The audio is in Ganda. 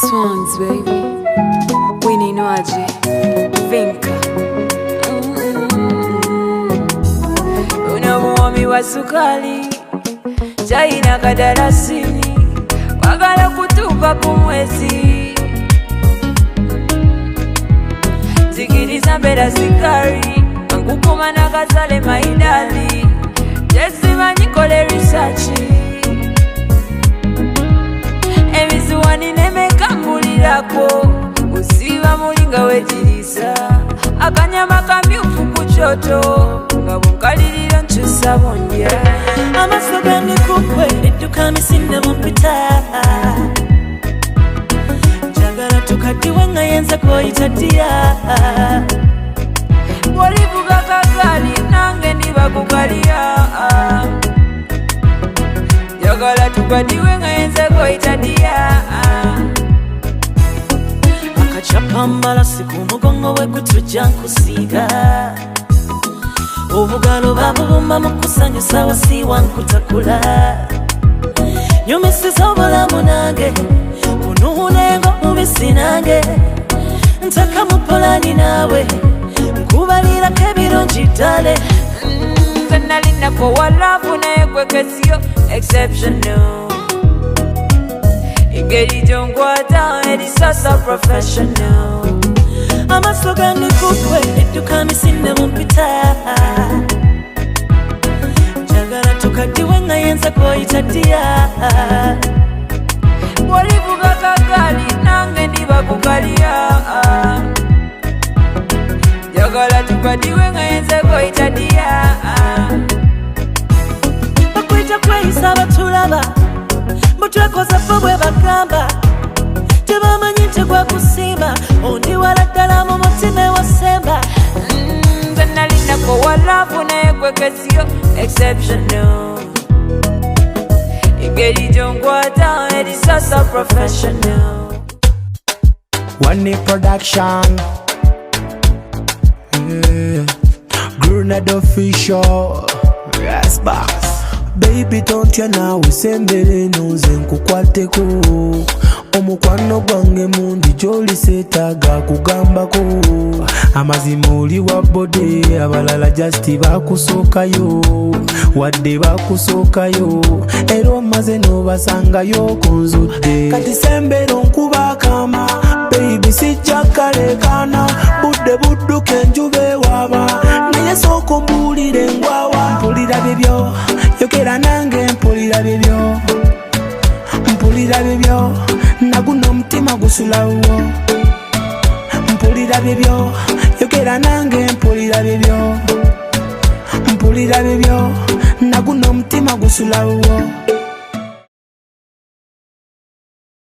Swans, baby. Winnie Noaje. Vinka. Unamuomi wa sukali chai na kadarasini wagala kutupa kumwezi zikiriza mbera sikari angukuma na kazale maidali jesima nikole research emizuwani nemekambulirako usiba mulinga wejirisa akanyama kamyufu kuchoto nga bunkalirira nkyusa bondya amaso gandi kukwe edduka misinde mumpita njagala tukaddiwe nga yenza koyita ddiya bwolivuga kagali nange ndiba kukalya njagala tukaddiwe nga yenza koyita ddiya akacapa mbalasi ku mugongo we gutujja nkusiiga obugalo babubumba mu kusanyusa wasiiwa nkutakula nyumisiza obulamu nange kunuunengo mubisi nange ntaka mu polani naawe nkubalirako ebirungi ddale nze nalinako walavu naye kwekesiyo exceptional engeri gyonkwata eri sasa professional amaso gandi kukwe edduka misinde mumpita njagala tukaddiwe nga yenza koyita ddiya bwolivuga kagali nange ndiba kukalya njagala tukaddiwe nga yenza koyita ddiya bakwita kweyisa batulaba mutwekoza ffe bwe bagamba tebamanyi nti gwakusiima ondi wala ddala mu mutima ewasemba nze nalinako walavu naye kwekesiyo exceptional engeri gyonkwata eri sasa professional One production, Grenade official, yes boss. Baby don't you now usembere nunze nkukwateko omukwano gwange mundi gyoli seetaaga kugambako amazima oli wa bode abalala just bakusookayo wadde bakusookayo era omaze n'obasangayo kunzudde kati sembero nkuba akama baby sijja kalekana budde budduka enjuba ewaaba naye sooka mbuulire ngwawa mpulira bibyo yogera nange mpulira bibyo mpulira bibyo naguno omutima gusulawo mpulira bibyo yogera nange mpulira bibyo mpulira bibyo naguno omutima gusulawo